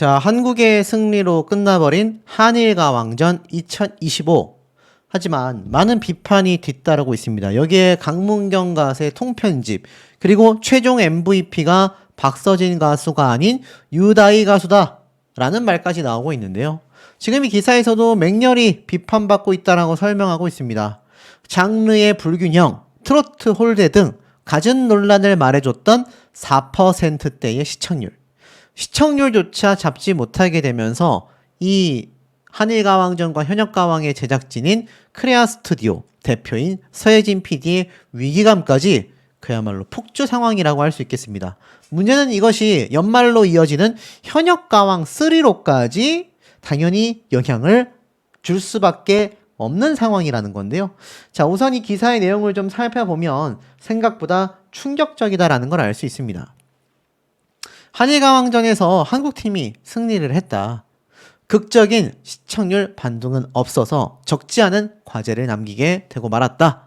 자, 한국의 승리로 끝나버린 한일가왕전 2025. 하지만 많은 비판이 뒤따르고 있습니다. 여기에 강문경 가수의 통편집, 그리고 최종 MVP가 박서진 가수가 아닌 유다희 가수다 라는 말까지 나오고 있는데요. 지금 이 기사에서도 맹렬히 비판받고 있다라고 설명하고 있습니다. 장르의 불균형, 트로트 홀대 등 갖은 논란을 말해줬던 4%대의 시청률조차 잡지 못하게 되면서 이 한일가왕전과 현역가왕의 제작진인 크레아 스튜디오 대표인 서혜진 PD의 위기감까지 그야말로 폭주 상황이라고 할 수 있겠습니다. 문제는 이것이 연말로 이어지는 현역가왕 3로까지 당연히 영향을 줄 수밖에 없는 상황이라는 건데요. 자, 우선 이 기사의 내용을 좀 살펴보면 생각보다 충격적이다라는 걸 알 수 있습니다. 한일가왕전에서 한국팀이 승리를 했다. 극적인 시청률 반등은 없어서 적지 않은 과제를 남기게 되고 말았다.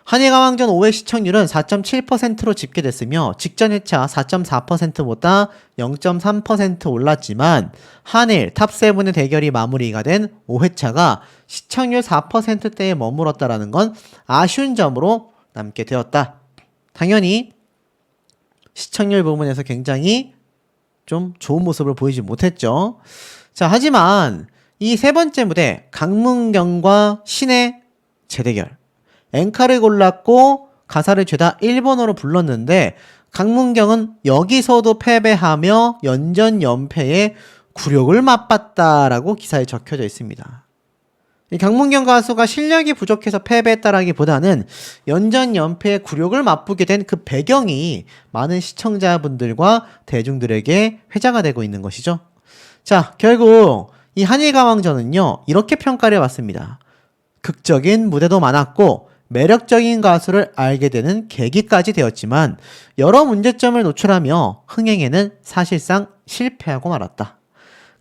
한일가왕전 5회 시청률은 4.7%로 집계됐으며 직전 회차 4.4%보다 0.3% 올랐지만 한일 탑7의 대결이 마무리가 된 5회차가 시청률 4%대에 머물렀다는 건 아쉬운 점으로 남게 되었다. 당연히 시청률 부분에서 굉장히 좀 좋은 모습을 보이지 못했죠. 자, 하지만 이 세 번째 무대 강문경과 신의 재대결, 엔카를 골랐고 가사를 죄다 일본어로 불렀는데 강문경은 여기서도 패배하며 연전연패의 굴욕을 맛봤다라고 기사에 적혀져 있습니다. 이 강문경 가수가 실력이 부족해서 패배했다라기보다는 연전연패의 굴욕을 맛보게 된 그 배경이 많은 시청자분들과 대중들에게 회자가 되고 있는 것이죠. 자, 결국 이 한일가왕전은요, 이렇게 평가를 받습니다. 극적인 무대도 많았고 매력적인 가수를 알게 되는 계기까지 되었지만 여러 문제점을 노출하며 흥행에는 사실상 실패하고 말았다.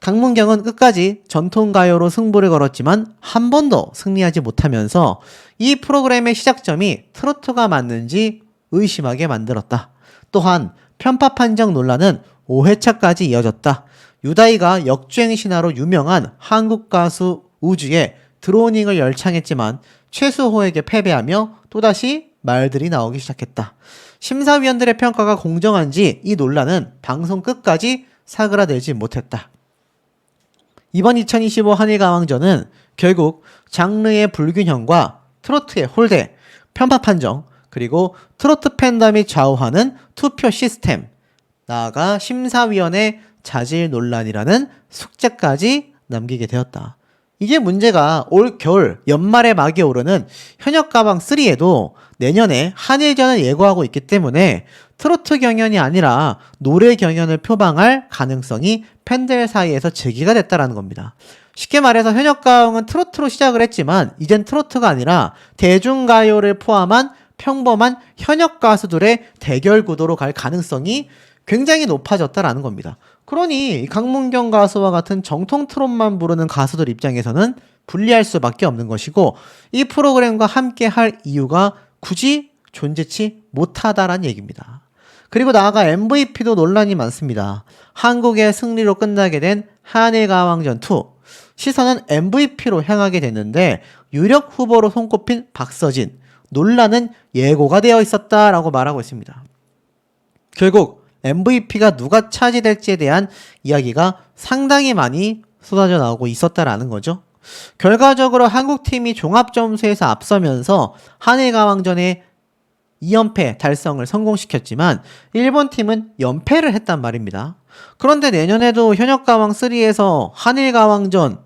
강문경은 끝까지 전통가요로 승부를 걸었지만 한 번도 승리하지 못하면서 이 프로그램의 시작점이 트로트가 맞는지 의심하게 만들었다. 또한 편파 판정 논란은 5회차까지 이어졌다. 유다희가 역주행 신화로 유명한 한국 가수 우주의 드로닝을 열창했지만 최수호에게 패배하며 또다시 말들이 나오기 시작했다. 심사위원들의 평가가 공정한지 이 논란은 방송 끝까지 사그라들지 못했다. 이번 2025 한일가왕전은 결국 장르의 불균형과 트로트의 홀대, 편파 판정, 그리고 트로트 팬덤이 좌우하는 투표 시스템, 나아가 심사위원의 자질 논란이라는 숙제까지 남기게 되었다. 이게 문제가 올 겨울 연말에 막이 오르는 현역가왕 3에도 내년에 한일전을 예고하고 있기 때문에 트로트 경연이 아니라 노래 경연을 표방할 가능성이 팬들 사이에서 제기가 됐다라는 겁니다. 쉽게 말해서 현역가왕은 트로트로 시작을 했지만 이젠 트로트가 아니라 대중가요를 포함한 평범한 현역 가수들의 대결 구도로 갈 가능성이 굉장히 높아졌다라는 겁니다. 그러니 강문경 가수와 같은 정통 트롯만 부르는 가수들 입장에서는 불리할 수밖에 없는 것이고 이 프로그램과 함께 할 이유가 굳이 존재치 못하다라는 얘기입니다. 그리고 나아가 MVP도 논란이 많습니다. 한국의 승리로 끝나게 된 한일가왕전2 시선은 MVP로 향하게 됐는데 유력 후보로 손꼽힌 박서진 논란은 예고가 되어 있었다라고 말하고 있습니다. 결국 MVP가 누가 차지될지에 대한 이야기가 상당히 많이 쏟아져 나오고 있었다라는 거죠. 결과적으로 한국팀이 종합점수에서 앞서면서 한일가왕전에 2연패 달성을 성공시켰지만 일본팀은 연패를 했단 말입니다. 그런데 내년에도 현역가왕 3에서 한일가왕전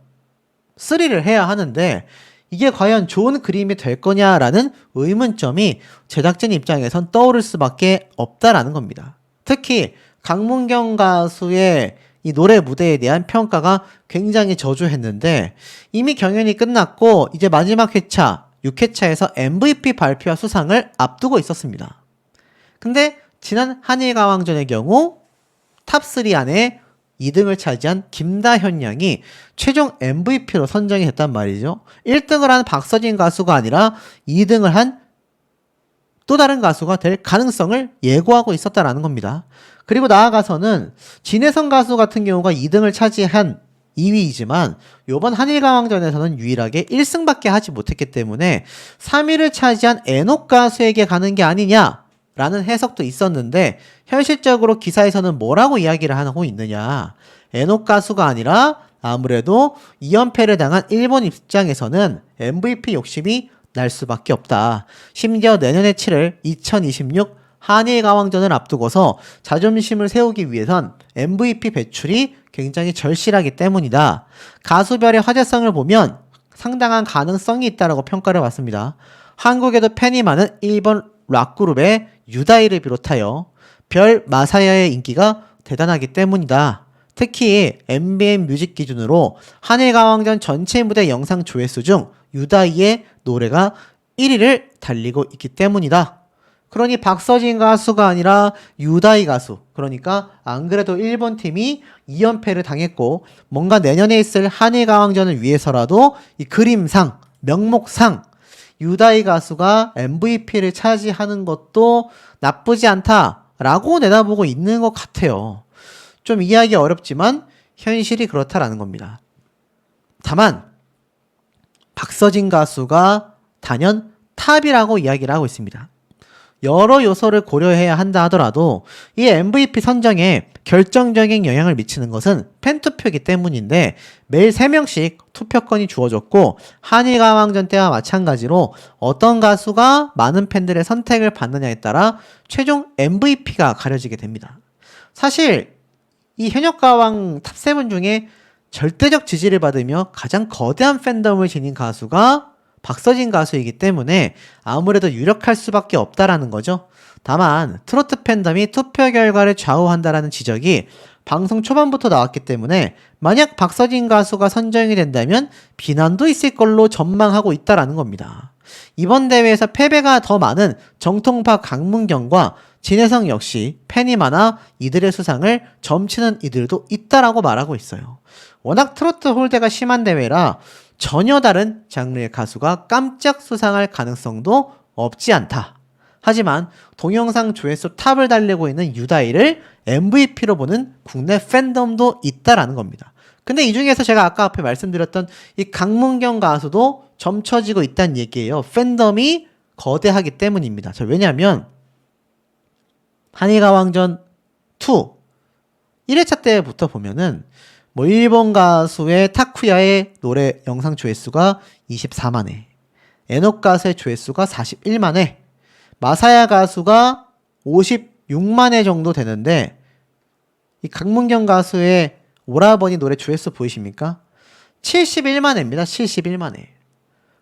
3를 해야 하는데 이게 과연 좋은 그림이 될 거냐라는 의문점이 제작진 입장에선 떠오를 수밖에 없다라는 겁니다. 특히 강문경 가수의 이 노래 무대에 대한 평가가 굉장히 저조했는데 이미 경연이 끝났고 이제 마지막 회차 6회차에서 MVP 발표와 수상을 앞두고 있었습니다. 근데 지난 한일가왕전의 경우 탑3 안에 2등을 차지한 김다현 양이 최종 MVP로 선정이 됐단 말이죠. 1등을 한 박서진 가수가 아니라 2등을 한 또 다른 가수가 될 가능성을 예고하고 있었다라는 겁니다. 그리고 나아가서는 진혜성 가수 같은 경우가 2등을 차지한 2위이지만 요번 한일가왕전에서는 유일하게 1승밖에 하지 못했기 때문에 3위를 차지한 애녹 가수에게 가는 게 아니냐라는 해석도 있었는데 현실적으로 기사에서는 뭐라고 이야기를 하고 있느냐. 애녹 가수가 아니라 아무래도 2연패를 당한 일본 입장에서는 MVP 욕심이 날 수밖에 없다. 심지어 내년에 치를 2026 한일가왕전을 앞두고서 자존심을 세우기 위해선 MVP 배출이 굉장히 절실하기 때문이다. 가수별의 화제성을 보면 상당한 가능성이 있다고 평가를 받습니다. 한국에도 팬이 많은 일본 락그룹의 유다이를 비롯하여 별 마사야의 인기가 대단하기 때문이다. 특히 MBN 뮤직 기준으로 한일가왕전 전체 무대 영상 조회수 중 유다이의 노래가 1위를 달리고 있기 때문이다. 그러니 박서진 가수가 아니라 유다이 가수, 그러니까 안 그래도 일본 팀이 2연패를 당했고 뭔가 내년에 있을 한일가왕전을 위해서라도 이 그림상, 명목상 유다이 가수가 MVP를 차지하는 것도 나쁘지 않다라고 내다보고 있는 것 같아요. 좀 이해하기 어렵지만 현실이 그렇다라는 겁니다. 다만 박서진 가수가 단연 탑이라고 이야기를 하고 있습니다. 여러 요소를 고려해야 한다 하더라도 이 MVP 선정에 결정적인 영향을 미치는 것은 팬투표이기 때문인데 매일 3명씩 투표권이 주어졌고 한일가왕전 때와 마찬가지로 어떤 가수가 많은 팬들의 선택을 받느냐에 따라 최종 MVP가 가려지게 됩니다. 사실 이 현역가왕 탑7 중에 절대적 지지를 받으며 가장 거대한 팬덤을 지닌 가수가 박서진 가수이기 때문에 아무래도 유력할 수밖에 없다라는 거죠. 다만 트로트 팬덤이 투표 결과를 좌우한다라는 지적이 방송 초반부터 나왔기 때문에 만약 박서진 가수가 선정이 된다면 비난도 있을 걸로 전망하고 있다라는 겁니다. 이번 대회에서 패배가 더 많은 정통파 강문경과 진혜성 역시 팬이 많아 이들의 수상을 점치는 이들도 있다라고 말하고 있어요. 워낙 트로트 홀대가 심한 대회라 전혀 다른 장르의 가수가 깜짝 수상할 가능성도 없지 않다. 하지만 동영상 조회수 탑을 달리고 있는 유다이를 MVP로 보는 국내 팬덤도 있다라는 겁니다. 근데 이 중에서 제가 아까 앞에 말씀드렸던 이 강문경 가수도 점쳐지고 있다는 얘기예요. 팬덤이 거대하기 때문입니다. 왜냐하면 한일가왕전 2 1회차 때부터 보면은 뭐 일본 가수의 타쿠야의 노래 영상 조회수가 24만 회, 애녹 가수의 조회수가 41만 회, 마사야 가수가 56만 회 정도 되는데 이 강문경 가수의 오라버니 노래 조회수 보이십니까? 71만 회입니다. 71만 회.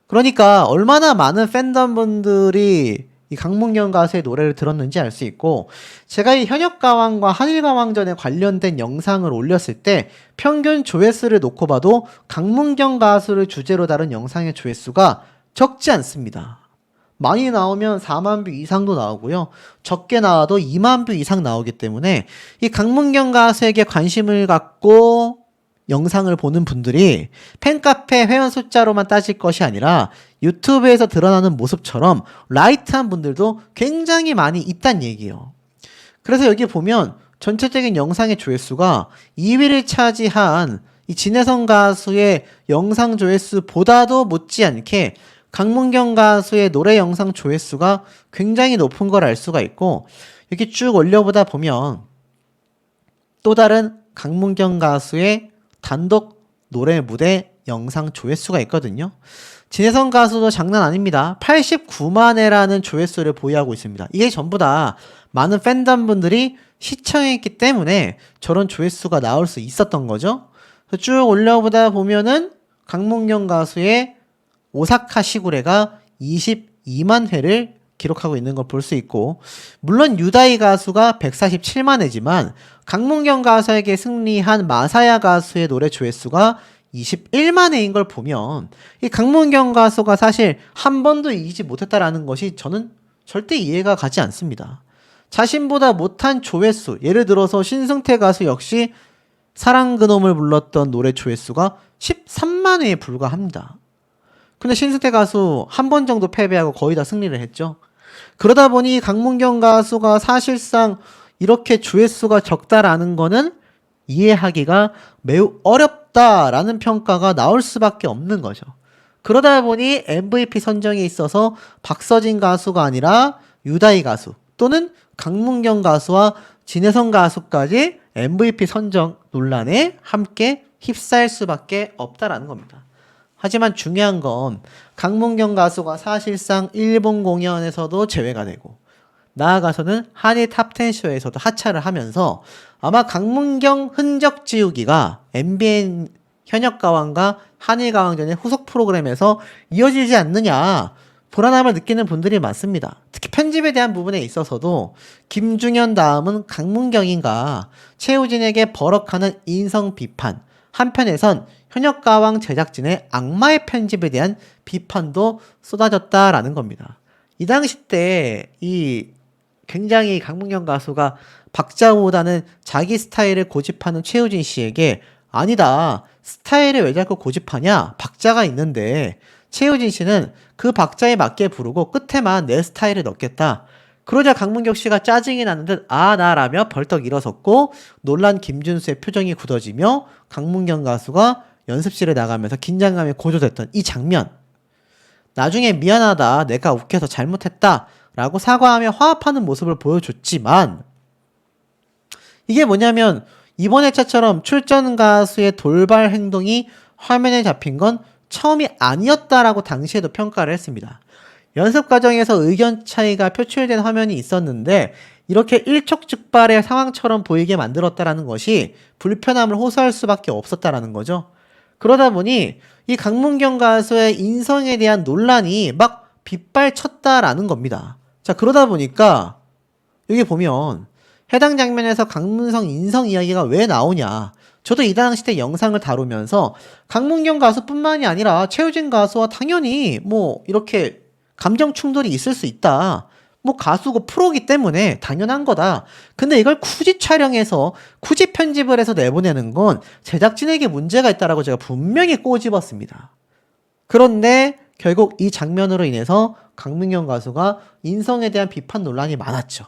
그러니까 얼마나 많은 팬덤분들이 이 강문경 가수의 노래를 들었는지 알 수 있고, 제가 이 현역가왕과 한일가왕전에 관련된 영상을 올렸을 때 평균 조회수를 놓고 봐도 강문경 가수를 주제로 다룬 영상의 조회수가 적지 않습니다. 많이 나오면 4만 뷰 이상도 나오고요. 적게 나와도 2만 뷰 이상 나오기 때문에 이 강문경 가수에게 관심을 갖고 영상을 보는 분들이 팬카페 회원 숫자로만 따질 것이 아니라 유튜브에서 드러나는 모습처럼 라이트한 분들도 굉장히 많이 있단 얘기예요. 그래서 여기 보면 전체적인 영상의 조회수가 2위를 차지한 이 진혜성 가수의 영상 조회수보다도 못지않게 강문경 가수의 노래 영상 조회수가 굉장히 높은 걸 알 수가 있고, 이렇게 쭉 올려보다 보면 또 다른 강문경 가수의 단독 노래 무대 영상 조회수가 있거든요. 진혜성 가수도 장난 아닙니다. 89만 회라는 조회수를 보유하고 있습니다. 이게 전부 다 많은 팬덤분들이 시청했기 때문에 저런 조회수가 나올 수 있었던 거죠. 쭉 올려보다 보면은 강문경 가수의 오사카 시구레가 22만 회를 기록하고 있는 걸 볼 수 있고, 물론 유다이 가수가 147만 회지만 강문경 가수에게 승리한 마사야 가수의 노래 조회수가 21만 회인 걸 보면 이 강문경 가수가 사실 한 번도 이기지 못했다라는 것이 저는 절대 이해가 가지 않습니다. 자신보다 못한 조회수, 예를 들어서 신승태 가수 역시 사랑 그놈을 불렀던 노래 조회수가 13만 회에 불과합니다. 근데 신승태 가수 한 번 정도 패배하고 거의 다 승리를 했죠. 그러다 보니 강문경 가수가 사실상 이렇게 조회수가 적다라는 거는 이해하기가 매우 어렵다라는 평가가 나올 수밖에 없는 거죠. 그러다 보니 MVP 선정에 있어서 박서진 가수가 아니라 유다희 가수 또는 강문경 가수와 진혜성 가수까지 MVP 선정 논란에 함께 휩싸일 수밖에 없다라는 겁니다. 하지만 중요한 건 강문경 가수가 사실상 일본 공연에서도 제외가 되고 나아가서는 한일 탑10 쇼에서도 하차를 하면서 아마 강문경 흔적 지우기가 MBN 현역가왕과 한일가왕전의 후속 프로그램에서 이어지지 않느냐 불안함을 느끼는 분들이 많습니다. 특히 편집에 대한 부분에 있어서도 김중현 다음은 강문경인가 최우진에게 버럭하는 인성 비판, 한편에선 현역가왕 제작진의 악마의 편집에 대한 비판도 쏟아졌다라는 겁니다. 이 당시 때 이 굉장히 강문경 가수가 박자보다는 자기 스타일을 고집하는 최우진 씨에게 아니다. 스타일을 왜 자꾸 고집하냐? 박자가 있는데 최우진 씨는 그 박자에 맞게 부르고 끝에만 내 스타일을 넣겠다. 그러자 강문경 씨가 짜증이 나는 듯 나라며 벌떡 일어섰고 놀란 김준수의 표정이 굳어지며 강문경 가수가 연습실에 나가면서 긴장감이 고조됐던 이 장면. 나중에 미안하다. 내가 욱해서 잘못했다. 라고 사과하며 화합하는 모습을 보여줬지만 이게 뭐냐면 이번 회차처럼 출전 가수의 돌발 행동이 화면에 잡힌 건 처음이 아니었다라고 당시에도 평가를 했습니다. 연습 과정에서 의견 차이가 표출된 화면이 있었는데 이렇게 일촉즉발의 상황처럼 보이게 만들었다라는 것이 불편함을 호소할 수밖에 없었다라는 거죠. 그러다 보니 이 강문경 가수의 인성에 대한 논란이 막 빗발쳤다라는 겁니다. 자, 그러다 보니까 여기 보면 해당 장면에서 강문성 인성 이야기가 왜 나오냐. 저도 이 당시 때 영상을 다루면서 강문경 가수뿐만이 아니라 최우진 가수와 당연히 뭐 이렇게 감정 충돌이 있을 수 있다. 뭐 가수고 프로기 때문에 당연한 거다. 근데 이걸 굳이 촬영해서 굳이 편집을 해서 내보내는 건 제작진에게 문제가 있다라고 제가 분명히 꼬집었습니다. 그런데 결국 이 장면으로 인해서 강문경 가수가 인성에 대한 비판 논란이 많았죠.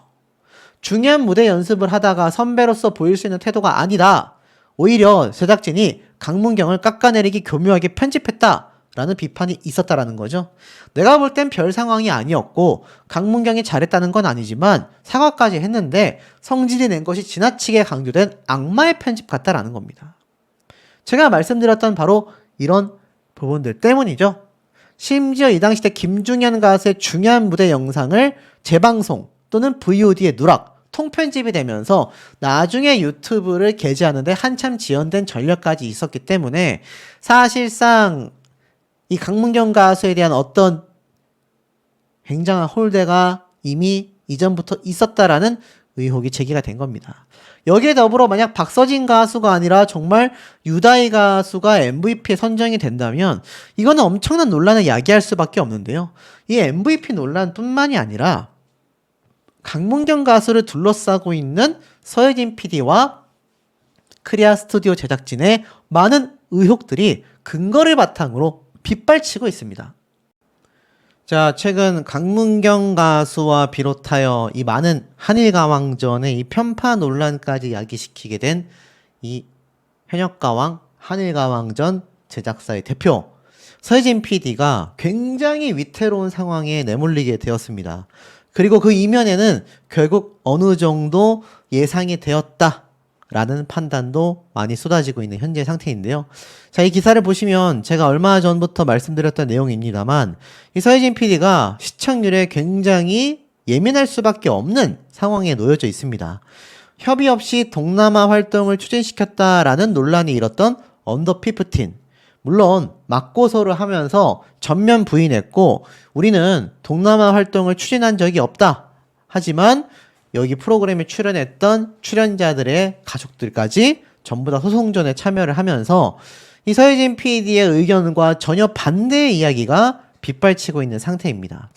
중요한 무대 연습을 하다가 선배로서 보일 수 있는 태도가 아니다. 오히려 제작진이 강문경을 깎아내리기 교묘하게 편집했다라는 비판이 있었다라는 거죠. 내가 볼 땐 별 상황이 아니었고 강문경이 잘했다는 건 아니지만 사과까지 했는데 성질이 낸 것이 지나치게 강조된 악마의 편집 같다라는 겁니다. 제가 말씀드렸던 바로 이런 부분들 때문이죠. 심지어 이 당시 때 김중현 가수의 중요한 무대 영상을 재방송 또는 VOD에 누락, 통편집이 되면서 나중에 유튜브를 게재하는데 한참 지연된 전력까지 있었기 때문에 사실상 이 강문경 가수에 대한 어떤 굉장한 홀대가 이미 이전부터 있었다라는 의혹이 제기가 된 겁니다. 여기에 더불어 만약 박서진 가수가 아니라 정말 유다희 가수가 MVP에 선정이 된다면 이거는 엄청난 논란을 야기할 수밖에 없는데요. 이 MVP 논란뿐만이 아니라 강문경 가수를 둘러싸고 있는 서혜진 PD와 크리아 스튜디오 제작진의 많은 의혹들이 근거를 바탕으로 빗발치고 있습니다. 자, 최근 강문경 가수와 비롯하여 이 많은 한일가왕전의 이 편파 논란까지 야기시키게 된 이 현역가왕 한일가왕전 제작사의 대표 서혜진 PD가 굉장히 위태로운 상황에 내몰리게 되었습니다. 그리고 그 이면에는 결국 어느 정도 예상이 되었다라는 판단도 많이 쏟아지고 있는 현재 상태인데요. 자, 이 기사를 보시면 제가 얼마 전부터 말씀드렸던 내용입니다만 이 서혜진 PD가 시청률에 굉장히 예민할 수밖에 없는 상황에 놓여져 있습니다. 협의 없이 동남아 활동을 추진시켰다라는 논란이 일었던 언더 15. 물론 맞고소를 하면서 전면 부인했고 우리는 동남아 활동을 추진한 적이 없다. 하지만 여기 프로그램에 출연했던 출연자들의 가족들까지 전부 다 소송전에 참여를 하면서 이 서혜진 PD의 의견과 전혀 반대의 이야기가 빗발치고 있는 상태입니다.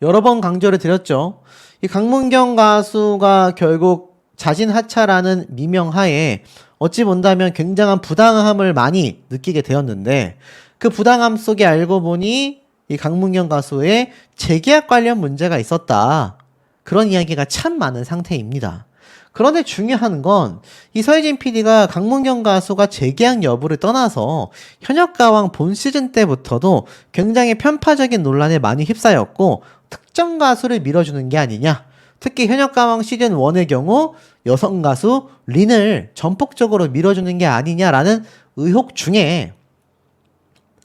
여러 번 강조를 드렸죠. 이 강문경 가수가 결국 자진 하차라는 미명하에 어찌 본다면 굉장한 부당함을 많이 느끼게 되었는데 그 부당함 속에 알고 보니 이 강문경 가수의 재계약 관련 문제가 있었다. 그런 이야기가 참 많은 상태입니다. 그런데 중요한 건 이 서혜진 PD가 강문경 가수가 재계약 여부를 떠나서 현역가왕 본 시즌 때부터도 굉장히 편파적인 논란에 많이 휩싸였고 특정 가수를 밀어주는 게 아니냐. 특히 현역가왕 시즌 1의 경우 여성 가수 린을 전폭적으로 밀어주는 게 아니냐라는 의혹 중에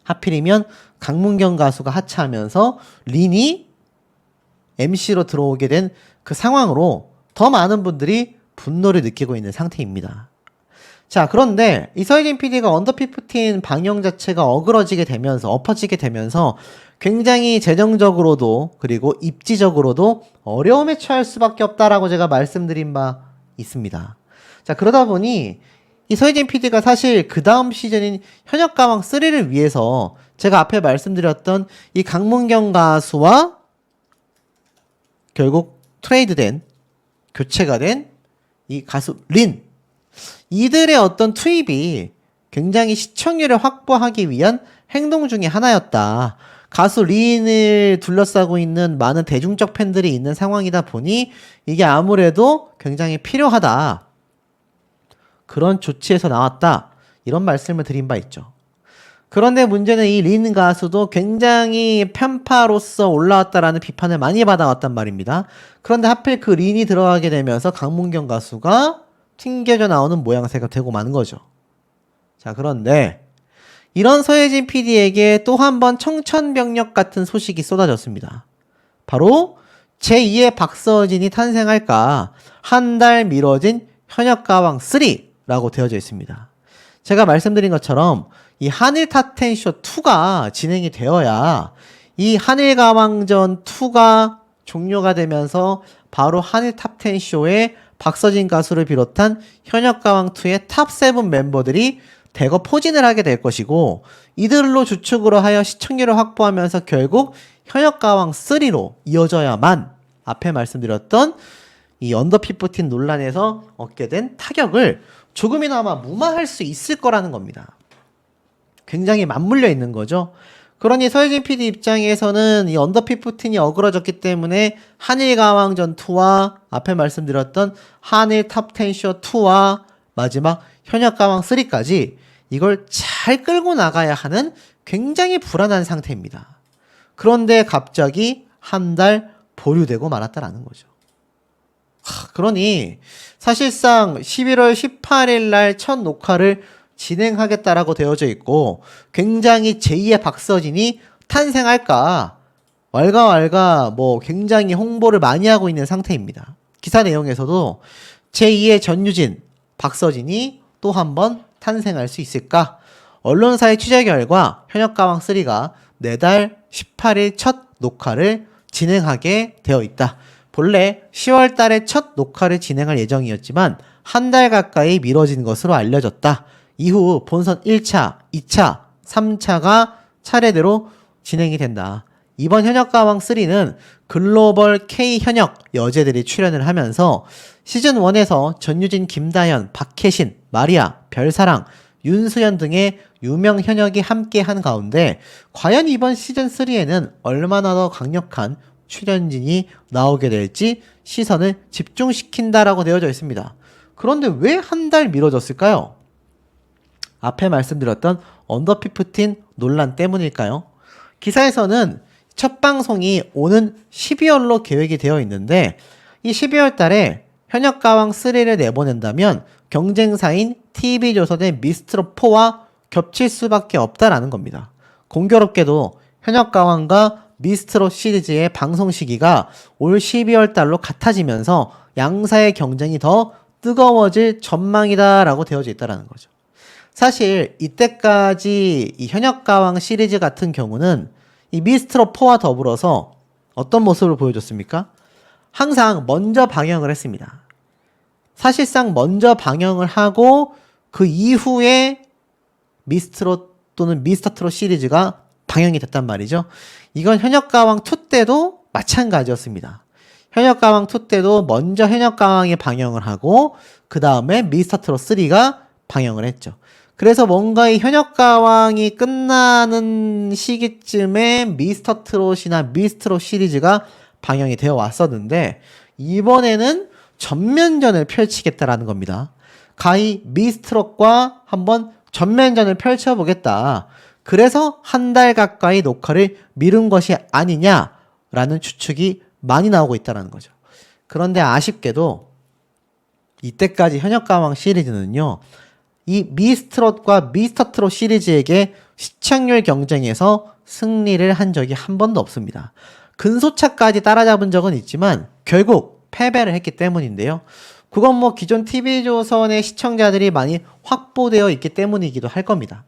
하필이면 강문경 가수가 하차하면서 린이 MC로 들어오게 된 그 상황으로 더 많은 분들이 분노를 느끼고 있는 상태입니다. 자, 그런데 이 서혜진 PD가 언더15 방영 자체가 어그러지게 되면서 엎어지게 되면서 굉장히 재정적으로도 그리고 입지적으로도 어려움에 처할 수밖에 없다라고 제가 말씀드린 바 있습니다. 자, 그러다 보니 이 서혜진 PD가 사실 그 다음 시즌인 현역가왕 3를 위해서 제가 앞에 말씀드렸던 이 강문경 가수와 결국 트레이드된 교체가 된 이 가수 린 이들의 어떤 투입이 굉장히 시청률을 확보하기 위한 행동 중에 하나였다. 가수 린을 둘러싸고 있는 많은 대중적 팬들이 있는 상황이다 보니 이게 아무래도 굉장히 필요하다. 그런 조치에서 나왔다. 이런 말씀을 드린 바 있죠. 그런데 문제는 이 린 가수도 굉장히 편파로서 올라왔다라는 비판을 많이 받아왔단 말입니다. 그런데 하필 그 린이 들어가게 되면서 강문경 가수가 튕겨져 나오는 모양새가 되고 마는 거죠. 자, 그런데 이런 서혜진 PD에게 또 한 번 청천벽력 같은 소식이 쏟아졌습니다. 바로 제2의 박서진이 탄생할까 한 달 미뤄진 현역가왕 3라고 되어져 있습니다. 제가 말씀드린 것처럼 이 한일 탑10쇼 2가 진행이 되어야 이 한일가왕전 2가 종료가 되면서 바로 한일 탑10쇼에 박서진 가수를 비롯한 현역가왕2의 탑7 멤버들이 대거 포진을 하게 될 것이고 이들로 주축으로 하여 시청률을 확보하면서 결국 현역가왕 3로 이어져야만 앞에 말씀드렸던 이 언더15 논란에서 얻게 된 타격을 조금이나마 무마할 수 있을 거라는 겁니다. 굉장히 맞물려 있는 거죠. 그러니 서혜진 PD 입장에서는 이 언더15이 어그러졌기 때문에 한일가왕전 2와 앞에 말씀드렸던 한일 탑10쇼 2와 마지막 현역가왕 3까지 이걸 잘 끌고 나가야 하는 굉장히 불안한 상태입니다. 그런데 갑자기 한 달 보류되고 말았다라는 거죠. 그러니 사실상 11월 18일 날 첫 녹화를 진행하겠다라고 되어져 있고 굉장히 제2의 박서진이 탄생할까 왈가왈가 굉장히 홍보를 많이 하고 있는 상태입니다. 기사 내용에서도 제2의 전유진, 박서진이 또 한 번 탄생할 수 있을까? 언론사의 취재 결과 현역가왕 3가 내달 18일 첫 녹화를 진행하게 되어 있다. 본래 10월 달에 첫 녹화를 진행할 예정이었지만 한 달 가까이 미뤄진 것으로 알려졌다. 이후 본선 1차, 2차, 3차가 차례대로 진행이 된다. 이번 현역가왕 3는 글로벌 K 현역 여제들이 출연을 하면서 시즌 1에서 전유진, 김다현, 박혜신, 마리아, 별사랑, 윤수연 등의 유명 현역이 함께한 가운데 과연 이번 시즌 3에는 얼마나 더 강력한 출연진이 나오게 될지 시선을 집중시킨다라고 되어져 있습니다. 그런데 왜 한 달 미뤄졌을까요? 앞에 말씀드렸던 언더15 논란 때문일까요? 기사에서는 첫 방송이 오는 12월로 계획이 되어 있는데 이 12월 달에 현역가왕 3를 내보낸다면 경쟁사인 TV조선의 미스트롯4와 겹칠 수밖에 없다라는 겁니다. 공교롭게도 현역가왕과 미스트롯 시리즈의 방송 시기가 올 12월 달로 같아지면서 양사의 경쟁이 더 뜨거워질 전망이다라고 되어져 있다는 거죠. 사실 이때까지 이 현역가왕 시리즈 같은 경우는 이 미스트롯4와 더불어서 어떤 모습을 보여줬습니까? 항상 먼저 방영을 했습니다. 사실상 먼저 방영을 하고 그 이후에 미스트롯 또는 미스터트롯 시리즈가 방영이 됐단 말이죠. 이건 현역가왕 2 때도 마찬가지였습니다. 현역가왕 2 때도 먼저 현역가왕이 방영을 하고 그 다음에 미스터트롯 3가 방영을 했죠. 그래서 뭔가 이 현역가왕이 끝나는 시기쯤에 미스터트롯이나 미스트롯 시리즈가 방영이 되어 왔었는데 이번에는 전면전을 펼치겠다라는 겁니다. 가히 미스트롯과 한번 전면전을 펼쳐보겠다. 그래서 한 달 가까이 녹화를 미룬 것이 아니냐라는 추측이 많이 나오고 있다는 거죠. 그런데 아쉽게도 이때까지 현역가왕 시리즈는요, 이 미스트롯과 미스터트롯 시리즈에게 시청률 경쟁에서 승리를 한 적이 한 번도 없습니다. 근소차까지 따라잡은 적은 있지만 결국 패배를 했기 때문인데요. 그건 뭐 기존 TV조선의 시청자들이 많이 확보되어 있기 때문이기도 할 겁니다.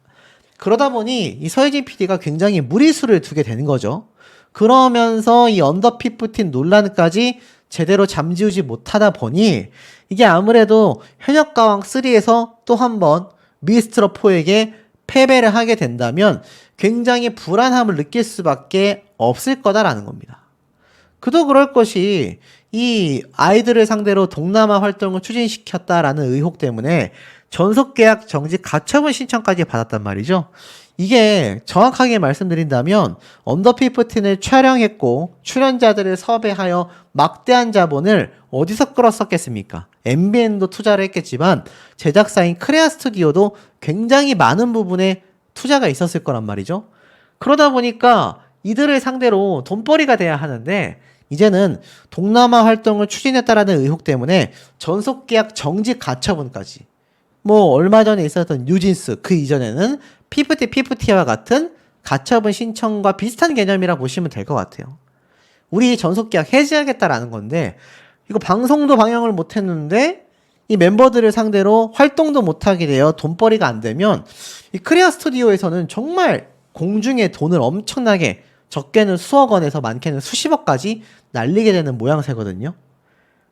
그러다 보니 이 서혜진 PD가 굉장히 무리수를 두게 되는 거죠. 그러면서 이 언더 15 논란까지 제대로 잠재우지 못하다 보니 이게 아무래도 현역가왕 3에서 또 한 번 미스트롯 4에게 패배를 하게 된다면 굉장히 불안함을 느낄 수밖에 없을 거다라는 겁니다. 그도 그럴 것이 이 아이들을 상대로 동남아 활동을 추진시켰다라는 의혹 때문에 전속계약 정지 가처분 신청까지 받았단 말이죠. 이게 정확하게 말씀드린다면 언더 15을 촬영했고 출연자들을 섭외하여 막대한 자본을 어디서 끌었었겠습니까? MBN도 투자를 했겠지만 제작사인 크레아 스튜디오도 굉장히 많은 부분에 투자가 있었을 거란 말이죠. 그러다 보니까 이들을 상대로 돈벌이가 돼야 하는데 이제는 동남아 활동을 추진했다라는 의혹 때문에 전속계약 정지 가처분까지, 뭐 얼마 전에 있었던 뉴진스, 그 이전에는 피프티와 같은 가처분 신청과 비슷한 개념이라 보시면 될 것 같아요. 우리 전속계약 해지하겠다라는 건데 이거 방송도 방영을 못했는데 이 멤버들을 상대로 활동도 못하게 되어 돈벌이가 안 되면 이 크레아 스튜디오에서는 정말 공중에 돈을 엄청나게, 적게는 수억 원에서 많게는 수십억까지 날리게 되는 모양새거든요.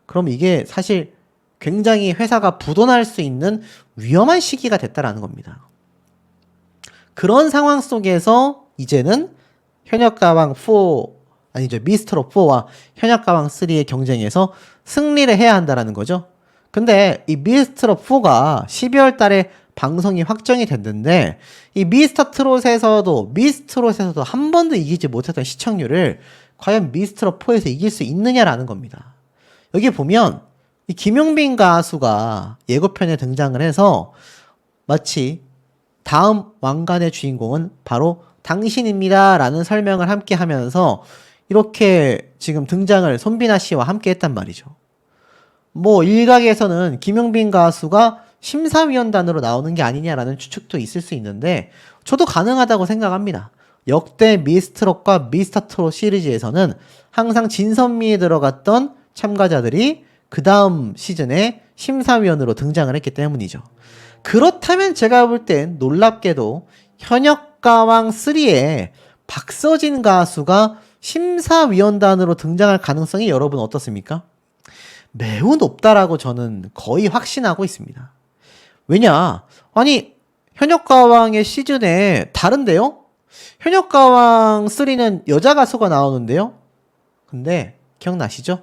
그럼 이게 사실 굉장히 회사가 부도날 수 있는 위험한 시기가 됐다라는 겁니다. 그런 상황 속에서 이제는 현역가왕 4, 아니죠, 미스트롯 4와 현역가왕 3의 경쟁에서 승리를 해야 한다라는 거죠. 근데 이 미스트롯 4가 12월 달에 방송이 확정이 됐는데 이 미스트롯에서도 한 번도 이기지 못했던 시청률을 과연 미스트롯 4에서 이길 수 있느냐라는 겁니다. 여기 보면 이 김용빈 가수가 예고편에 등장을 해서 마치 다음 왕관의 주인공은 바로 당신입니다 라는 설명을 함께 하면서 이렇게 지금 등장을 손비나 씨와 함께 했단 말이죠. 뭐 일각에서는 김용빈 가수가 심사위원단으로 나오는 게 아니냐라는 추측도 있을 수 있는데 저도 가능하다고 생각합니다. 역대 미스트롯과 미스터트롯 시리즈에서는 항상 진선미에 들어갔던 참가자들이 그 다음 시즌에 심사위원으로 등장을 했기 때문이죠. 그렇다면 제가 볼 땐 놀랍게도 현역가왕 3에 박서진 가수가 심사위원단으로 등장할 가능성이 여러분 어떻습니까? 매우 높다라고 저는 거의 확신하고 있습니다. 왜냐? 아니, 현역가왕의 시즌에 다른데요? 현역가왕 3는 여자 가수가 나오는데요? 근데 기억나시죠?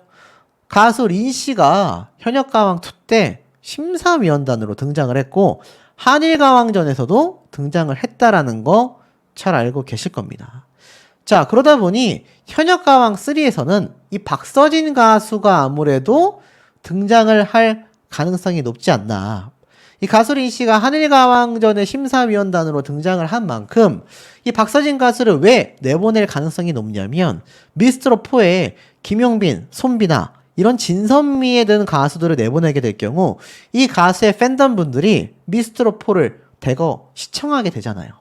가수 린씨가 현역가왕 2 때 심사위원단으로 등장을 했고 한일가왕전에서도 등장을 했다라는 거 잘 알고 계실 겁니다. 자, 그러다 보니 현역가왕 3에서는 이 박서진 가수가 아무래도 등장을 할 가능성이 높지 않나. 이 가수 린씨가 한일가왕전의 심사위원단으로 등장을 한 만큼 이 박서진 가수를 왜 내보낼 가능성이 높냐면 미스트롯 4에 김용빈, 손비나 이런 진선미에 든 가수들을 내보내게 될 경우 이 가수의 팬덤 분들이 미스트롯 4를 대거 시청하게 되잖아요.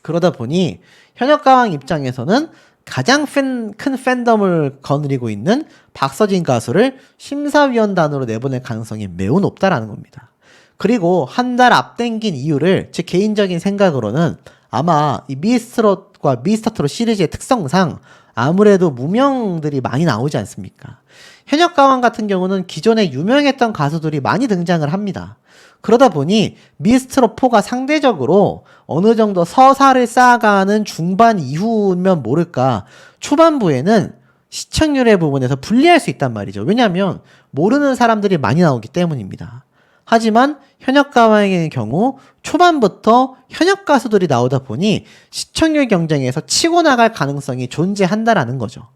그러다 보니 현역가왕 입장에서는 가장 큰 팬덤을 거느리고 있는 박서진 가수를 심사위원단으로 내보낼 가능성이 매우 높다라는 겁니다. 그리고 한 달 앞당긴 이유를 제 개인적인 생각으로는 아마 이 미스트롯과 미스터트롯 시리즈의 특성상 아무래도 무명들이 많이 나오지 않습니까? 현역가왕 같은 경우는 기존에 유명했던 가수들이 많이 등장을 합니다. 그러다 보니 미스트롯 4가 상대적으로 어느 정도 서사를 쌓아가는 중반 이후면 모를까 초반부에는 시청률의 부분에서 불리할 수 있단 말이죠. 왜냐하면 모르는 사람들이 많이 나오기 때문입니다. 하지만 현역가왕의 경우 초반부터 현역 가수들이 나오다 보니 시청률 경쟁에서 치고 나갈 가능성이 존재한다라는 거죠.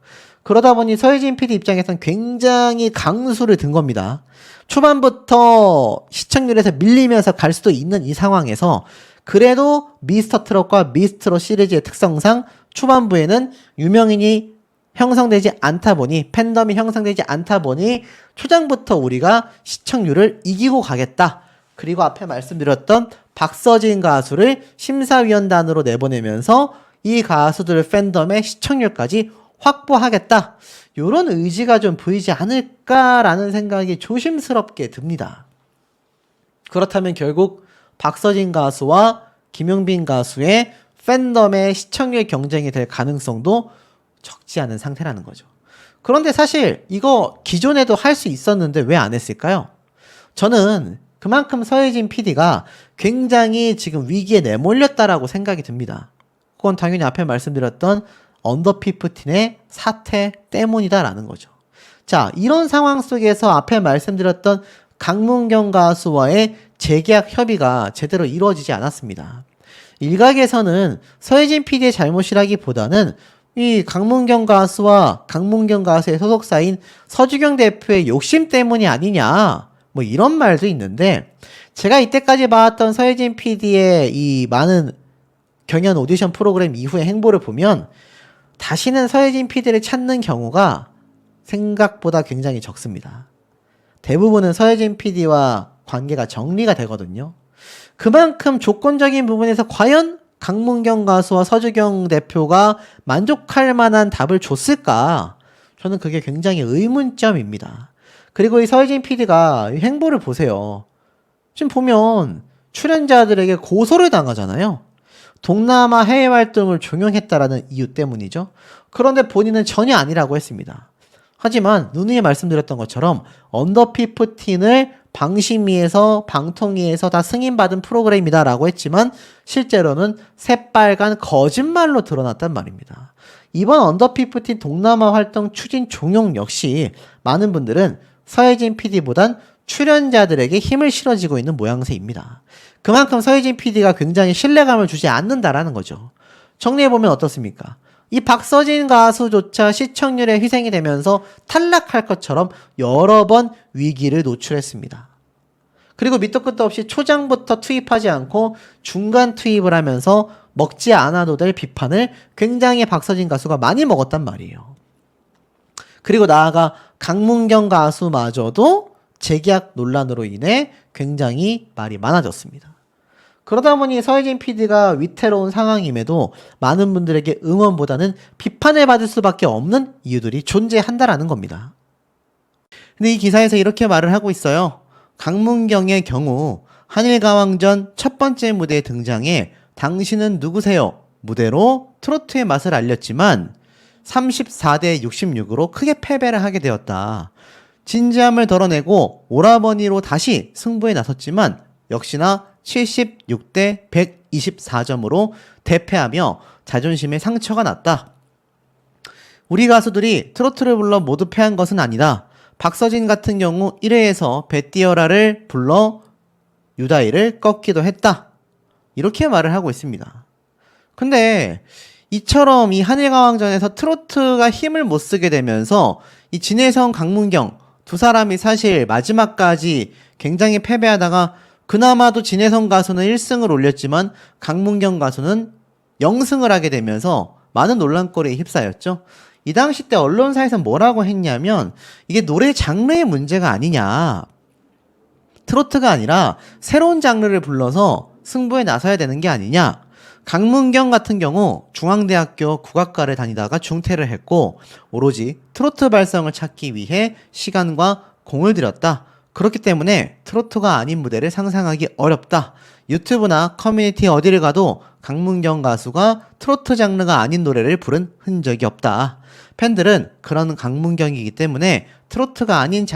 그러다 보니 서혜진 PD 입장에선 굉장히 강수를 든 겁니다. 초반부터 시청률에서 밀리면서 갈 수도 있는 이 상황에서 그래도 미스터 트롯과 미스트롯 시리즈의 특성상 초반부에는 유명인이 형성되지 않다 보니, 팬덤이 형성되지 않다 보니 초장부터 우리가 시청률을 이기고 가겠다. 그리고 앞에 말씀드렸던 박서진 가수를 심사위원단으로 내보내면서 이 가수들 팬덤의 시청률까지 확보하겠다. 이런 의지가 좀 보이지 않을까라는 생각이 조심스럽게 듭니다. 그렇다면 결국 박서진 가수와 김용빈 가수의 팬덤의 시청률 경쟁이 될 가능성도 적지 않은 상태라는 거죠. 그런데 사실 이거 기존에도 할 수 있었는데 왜 안 했을까요? 저는 그만큼 서혜진 PD가 굉장히 지금 위기에 내몰렸다라고 생각이 듭니다. 그건 당연히 앞에 말씀드렸던 언더15의 사태 때문이다라는 거죠. 자, 이런 상황 속에서 앞에 말씀드렸던 강문경 가수와의 재계약 협의가 제대로 이루어지지 않았습니다. 일각에서는 서혜진 PD의 잘못이라기보다는 이 강문경 가수와 강문경 가수의 소속사인 서주경 대표의 욕심 때문이 아니냐, 뭐 이런 말도 있는데, 제가 이때까지 봐왔던 서혜진 PD의 이 많은 경연 오디션 프로그램 이후의 행보를 보면 다시는 서혜진 PD를 찾는 경우가 생각보다 굉장히 적습니다. 대부분은 서혜진 PD와 관계가 정리가 되거든요. 그만큼 조건적인 부분에서 과연 강문경 가수와 서주경 대표가 만족할 만한 답을 줬을까? 저는 그게 굉장히 의문점입니다. 그리고 이 서혜진 PD가 이 행보를 보세요. 지금 보면 출연자들에게 고소를 당하잖아요. 동남아 해외 활동을 종용했다라는 이유 때문이죠. 그런데 본인은 전혀 아니라고 했습니다. 하지만 누누이 말씀드렸던 것처럼 언더15을 방심위에서 방통위에서 다 승인받은 프로그램이다라고 했지만 실제로는 새빨간 거짓말로 드러났단 말입니다. 이번 언더15 동남아 활동 추진 종용 역시 많은 분들은 서혜진 PD보단 출연자들에게 힘을 실어지고 있는 모양새입니다. 그만큼 서혜진 PD가 굉장히 신뢰감을 주지 않는다라는 거죠. 정리해보면 어떻습니까? 이 박서진 가수조차 시청률에 희생이 되면서 탈락할 것처럼 여러 번 위기를 노출했습니다. 그리고 밑도 끝도 없이 초장부터 투입하지 않고 중간 투입을 하면서 먹지 않아도 될 비판을 굉장히 박서진 가수가 많이 먹었단 말이에요. 그리고 나아가 강문경 가수마저도 재계약 논란으로 인해 굉장히 말이 많아졌습니다. 그러다 보니 서혜진 PD가 위태로운 상황임에도 많은 분들에게 응원보다는 비판을 받을 수밖에 없는 이유들이 존재한다라는 겁니다. 근데 이 기사에서 이렇게 말을 하고 있어요. 강문경의 경우 한일가왕전 첫 번째 무대에 등장해 당신은 누구세요? 무대로 트로트의 맛을 알렸지만 34대 66으로 크게 패배를 하게 되었다. 진지함을 덜어내고 오라버니로 다시 승부에 나섰지만 역시나 76대 124점으로 대패하며 자존심에 상처가 났다. 우리 가수들이 트로트를 불러 모두 패한 것은 아니다. 박서진 같은 경우 1회에서 배띠어라를 불러 유다이를 꺾기도 했다. 이렇게 말을 하고 있습니다. 근데 이처럼 이 한일가왕전에서 트로트가 힘을 못 쓰게 되면서 이 진혜성, 강문경 두 사람이 사실 마지막까지 굉장히 패배하다가 그나마도 진혜성 가수는 1승을 올렸지만 강문경 가수는 0승을 하게 되면서 많은 논란거리에 휩싸였죠. 이 당시 때 언론사에서 뭐라고 했냐면 이게 노래 장르의 문제가 아니냐. 트로트가 아니라 새로운 장르를 불러서 승부에 나서야 되는 게 아니냐. 강문경 같은 경우 중앙대학교 국악과를 다니다가 중퇴를 했고 오로지 트로트 발성을 찾기 위해 시간과 공을 들였다. 그렇기 때문에 트로트가 아닌 무대를 상상하기 어렵다. 유튜브나 커뮤니티 어디를 가도 강문경 가수가 트로트 장르가 아닌 노래를 부른 흔적이 없다. 팬들은 그런 강문경이기 때문에 트로트가 아닌